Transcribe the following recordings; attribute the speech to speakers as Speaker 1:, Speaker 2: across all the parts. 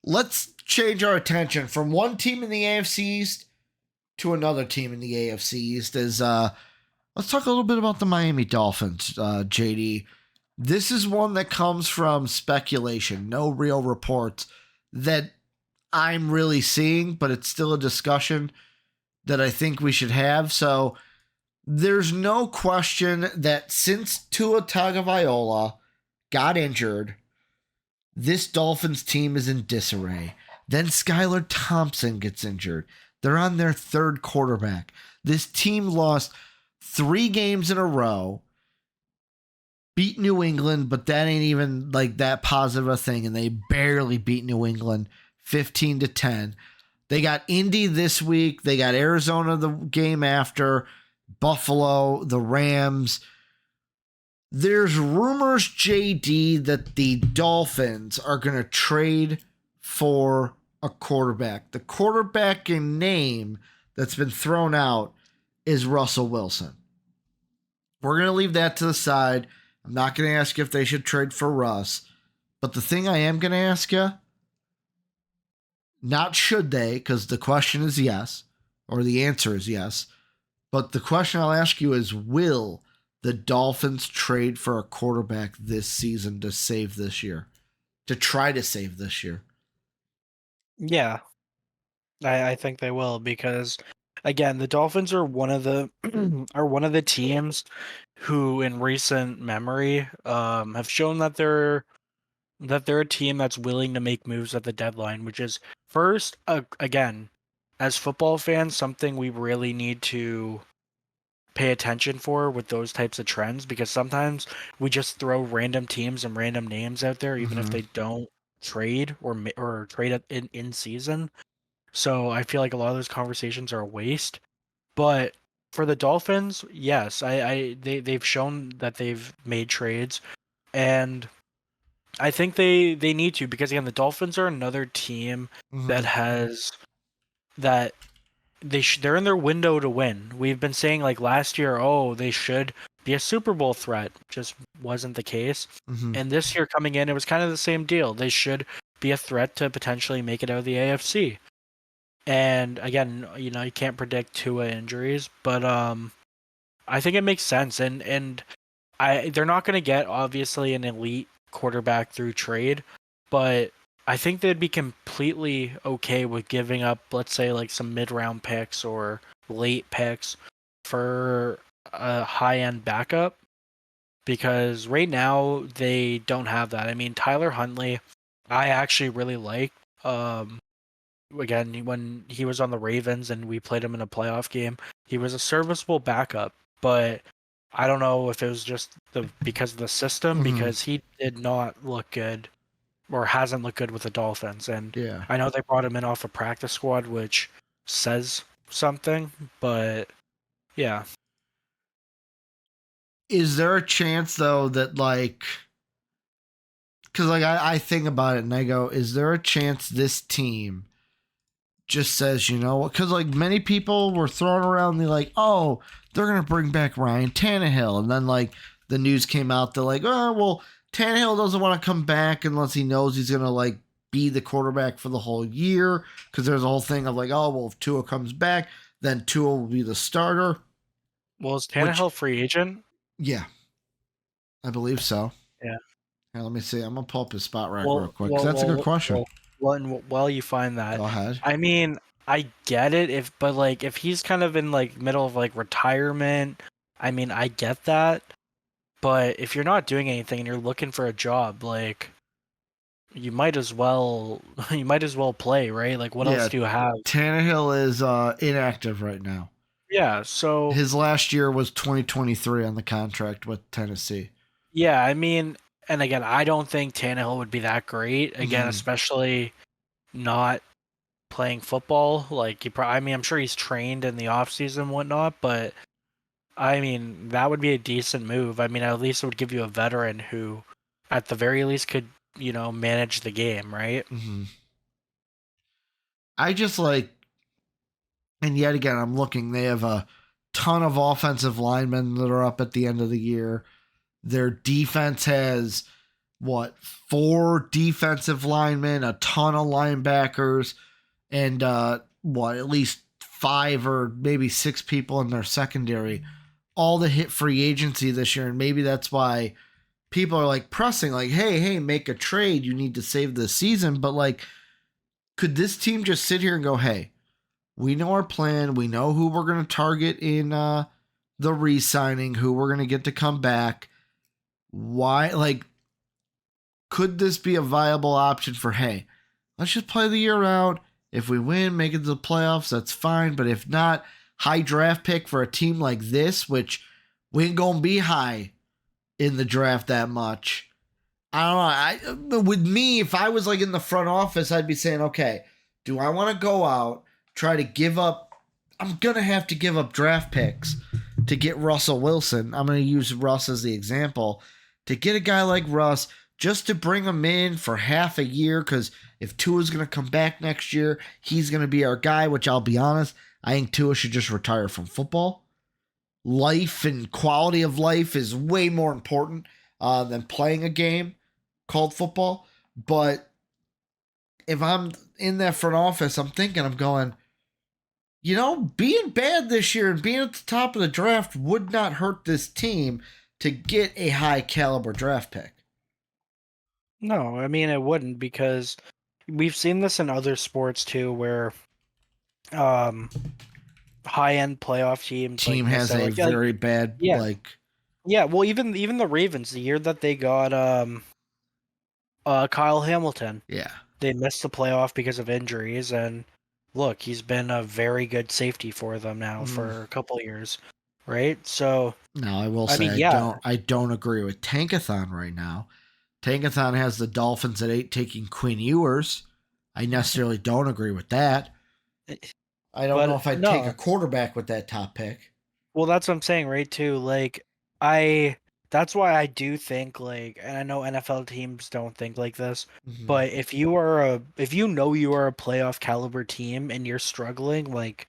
Speaker 1: let's change our attention from one team in the AFC East to another team in the AFC East. Let's talk a little bit about the Miami Dolphins, JD. This is one that comes from speculation, no real reports that I'm really seeing, but it's still a discussion that I think we should have. So there's no question that since Tua Tagovailoa got injured, this Dolphins team is in disarray. Then Skylar Thompson gets injured. They're on their third quarterback. This team lost 3 games in a row, beat New England, but that ain't even like that positive a thing, and they barely beat New England 15-10. They got Indy this week. They got Arizona the game after, Buffalo, the Rams. There's rumors, JD, that the Dolphins are going to trade for a quarterback. The quarterback in name that's been thrown out is Russell Wilson. We're going to leave that to the side. I'm not going to ask if they should trade for Russ. But the thing I am going to ask you, not should they, because the question is yes, or the answer is yes. But the question I'll ask you is, will the Dolphins trade for a quarterback this season to save this year? To try to save this year?
Speaker 2: Yeah, I think they will, because again, the Dolphins are one of the are one of the teams who in recent memory have shown that they're a team that's willing to make moves at the deadline, which is first, again, as football fans, something we really need to pay attention for with those types of trends, because sometimes we just throw random teams and random names out there, even if they don't trade or trade in season. So I feel like a lot of those conversations are a waste. But for the Dolphins, yes, they've shown that they've made trades, and I think they need to, because again, the Dolphins are another team that has that they're in their window to win. We've been saying like last year, oh, they should be a Super Bowl threat. Just wasn't the case. And this year coming in, it was kind of the same deal. They should be a threat to potentially make it out of the AFC. And again, you can't predict Tua injuries, but I think it makes sense. And they're not going to get obviously an elite quarterback through trade, but I think they'd be completely okay with giving up, let's say, like some mid-round picks or late picks for a high-end backup, because right now they don't have that. I mean, Tyler Huntley, I actually really like. Again, when he was on the Ravens and we played him in a playoff game, he was a serviceable backup, but I don't know if it was just because of the system, because he did not look good, or hasn't looked good with the Dolphins. And I know they brought him in off a practice squad, which says something, but yeah.
Speaker 1: Is there a chance though that because I think about it and I go, is there a chance this team just says, because many people were throwing around oh, they're gonna bring back Ryan Tannehill, and then the news came out, they're like, oh well, Tannehill doesn't want to come back unless he knows he's gonna be the quarterback for the whole year, because there's a whole thing of oh well, if Tua comes back, then Tua will be the starter.
Speaker 2: Well, is Tannehill free agent?
Speaker 1: Yeah, I believe so.
Speaker 2: Yeah.
Speaker 1: Here, let me see. I'm gonna pull up his spot real quick, because that's a good question.
Speaker 2: While you find that,
Speaker 1: go ahead.
Speaker 2: I mean, I get it, if he's kind of in middle of retirement, I mean, I get that. But if you're not doing anything and you're looking for a job, you might as well play, right? What else do you have?
Speaker 1: Tannehill is inactive right now.
Speaker 2: Yeah, so
Speaker 1: his last year was 2023 on the contract with Tennessee.
Speaker 2: Yeah, I mean, and again, I don't think Tannehill would be that great. Again, especially not playing football. I mean, I'm sure he's trained in the offseason and whatnot, but I mean, that would be a decent move. I mean, at least it would give you a veteran who, at the very least, could, manage the game, right?
Speaker 1: I just and yet again, I'm looking, they have a ton of offensive linemen that are up at the end of the year. Their defense has what, 4 defensive linemen, a ton of linebackers, and what, at least 5 or maybe 6 people in their secondary, all to hit free agency this year. And maybe that's why people are like pressing, like, hey, make a trade. You need to save the season. But like, could this team just sit here and go, hey, we know our plan. We know who we're going to target in the re-signing, who we're going to get to come back. Why, like, could this be a viable option for, hey, let's just play the year out. If we win, make it to the playoffs, that's fine. But if not, high draft pick for a team like this, which we ain't going to be high in the draft that much. I don't know. With me, if I was like in the front office, I'd be saying, okay, do I want to go out, try to give up? I'm going to have to give up draft picks to get Russell Wilson. I'm going to use Russ as the example. To get a guy like Russ, just to bring him in for half a year, because if Tua's going to come back next year, he's going to be our guy, which I'll be honest, I think Tua should just retire from football. Life and quality of life is way more important than playing a game called football. But if I'm in that front office, I'm going, being bad this year and being at the top of the draft would not hurt this team to get a high caliber draft pick.
Speaker 2: No, I mean it wouldn't, because we've seen this in other sports too, where high-end playoff teams
Speaker 1: Team has a very bad
Speaker 2: well, even the Ravens, the year that they got Kyle Hamilton,
Speaker 1: yeah,
Speaker 2: they missed the playoff because of injuries, and look, he's been a very good safety for them now for a couple years, right? So
Speaker 1: now I will say I don't agree with Tankathon right now. Tankathon has the Dolphins at 8 taking Quinn Ewers. I necessarily don't agree with that. I don't know if I'd take a quarterback with that top pick.
Speaker 2: Well, that's what I'm saying, right, too. Like, that's why I do think, like, and I know NFL teams don't think like this, but if you know you are a playoff caliber team and you're struggling, like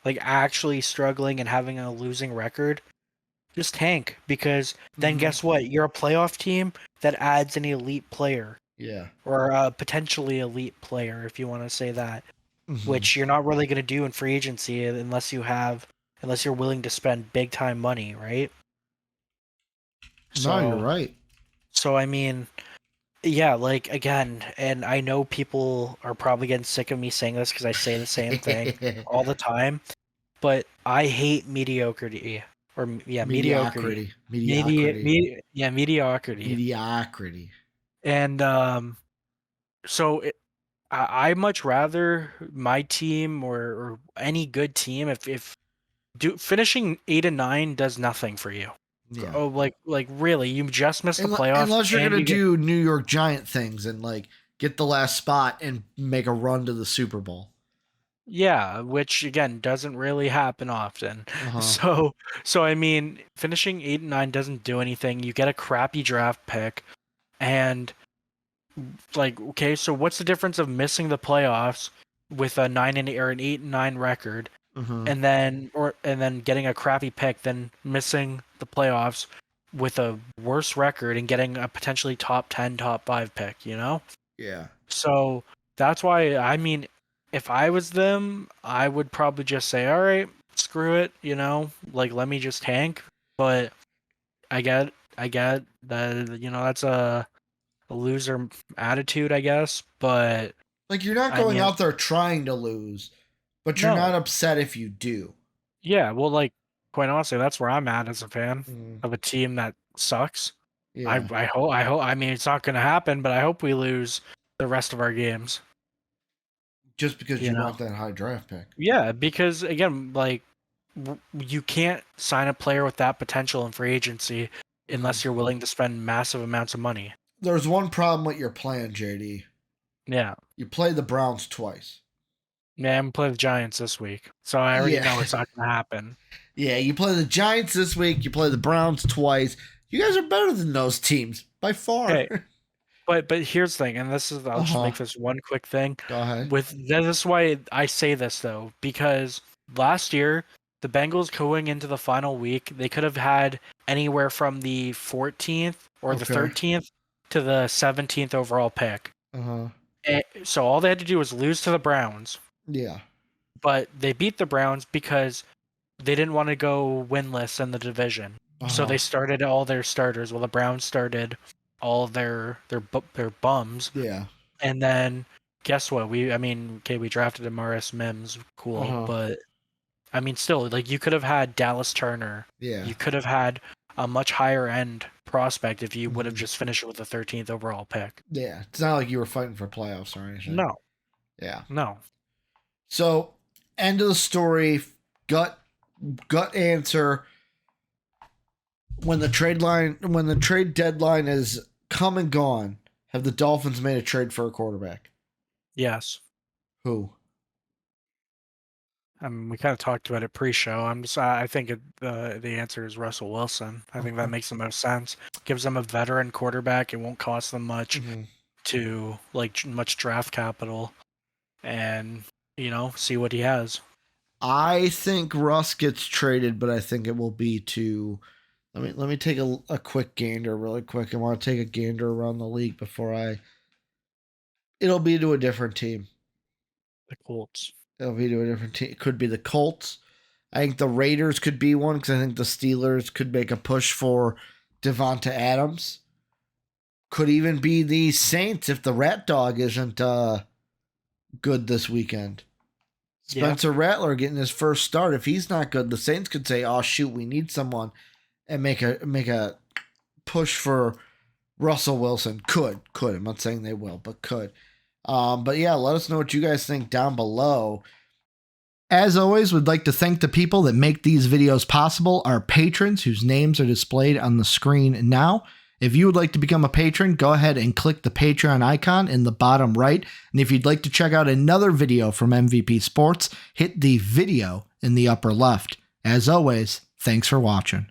Speaker 2: actually struggling and having a losing record, just tank, because then guess what? You're a playoff team that adds an elite player.
Speaker 1: Yeah.
Speaker 2: Or a potentially elite player, if you want to say that, which you're not really going to do in free agency unless you're willing to spend big time money, right?
Speaker 1: No, you're right.
Speaker 2: So, I mean, yeah, like, again, and I know people are probably getting sick of me saying this because I say the same thing all the time, but I hate mediocrity. Mediocrity.
Speaker 1: Mediocrity.
Speaker 2: Mediocrity. And so I much rather my team or any good team, if finishing 8 and 9 does nothing for you.
Speaker 1: Yeah.
Speaker 2: Oh, like really, you just missed the playoffs.
Speaker 1: Unless you're gonna do New York Giant things and like get the last spot and make a run to the Super Bowl.
Speaker 2: Yeah, which again doesn't really happen often. So I mean, finishing 8 and 9 doesn't do anything. You get a crappy draft pick, and like, okay, so what's the difference of missing the playoffs with a 9 and 8 or an 8 and 9 record, and then getting a crappy pick, then missing the playoffs with a worse record and getting a potentially top 10, top 5 pick,
Speaker 1: Yeah.
Speaker 2: So that's why, I mean, if I was them, I would probably just say, all right, screw it, like, let me just tank. But I get that, that's a loser attitude, I guess, but
Speaker 1: like, you're not going out there trying to lose, but you're not upset if you do.
Speaker 2: Yeah, well, like, quite honestly, that's where I'm at as a fan of a team that sucks.
Speaker 1: Yeah.
Speaker 2: I hope, I mean, it's not going to happen, but I hope we lose the rest of our games.
Speaker 1: Just because you want that high draft pick.
Speaker 2: Yeah, because again, like, you can't sign a player with that potential in free agency unless you're willing to spend massive amounts of money.
Speaker 1: There's one problem with your plan, JD.
Speaker 2: Yeah.
Speaker 1: You play the Browns twice.
Speaker 2: Yeah, I'm playing the Giants this week, so I already know it's not going to happen.
Speaker 1: Yeah, you play the Giants this week. You play the Browns twice. You guys are better than those teams by far.
Speaker 2: Hey, but here's the thing, and this is, I'll just make this one quick thing.
Speaker 1: Go ahead.
Speaker 2: This is why I say this, though, because last year, the Bengals going into the final week, they could have had anywhere from the 14th or the 13th to the 17th overall pick.
Speaker 1: Uh-huh.
Speaker 2: So all they had to do was lose to the Browns,
Speaker 1: Yeah.
Speaker 2: but they beat the Browns because they didn't want to go winless in the division. So
Speaker 1: Uh-huh.
Speaker 2: they started all their starters. Well, the Browns started all their bums,
Speaker 1: Yeah.
Speaker 2: and then guess what? We drafted Amaris Mims, cool,
Speaker 1: Uh-huh.
Speaker 2: but I mean, still, like you could have had Dallas Turner.
Speaker 1: Yeah.
Speaker 2: You could have had a much higher end prospect if you would have
Speaker 1: Mhm.
Speaker 2: just finished with the 13th overall pick.
Speaker 1: Yeah. It's not like you were fighting for playoffs or anything.
Speaker 2: No,
Speaker 1: Yeah.
Speaker 2: no.
Speaker 1: So, end of the story. Gut answer. When the trade deadline is come and gone, have the Dolphins made a trade for a quarterback?
Speaker 2: Yes.
Speaker 1: Who?
Speaker 2: We kind of talked about it pre-show. I think the answer is Russell Wilson. I think that makes the most sense. Gives them a veteran quarterback. It won't cost them much
Speaker 1: Mhm.
Speaker 2: to much draft capital, and see what he has.
Speaker 1: I think Russ gets traded, but I think it will be to. Let me take a quick gander really quick. I want to take a gander around the league before I. It'll be to a different team.
Speaker 2: The Colts.
Speaker 1: It'll be to a different team. It could be the Colts. I think the Raiders could be one because I think the Steelers could make a push for Devonta Adams. Could even be the Saints if the Rat Dog isn't good this weekend. Spencer Rattler getting his first start. If he's not good, the Saints could say, "Oh shoot, we need someone," and make a push for Russell Wilson. Could. I'm not saying they will, but could. But yeah, let us know what you guys think down below. As always, we'd like to thank the people that make these videos possible, our patrons whose names are displayed on the screen now. If you would like to become a patron, go ahead and click the Patreon icon in the bottom right. And if you'd like to check out another video from MVP Sports, hit the video in the upper left. As always, thanks for watching.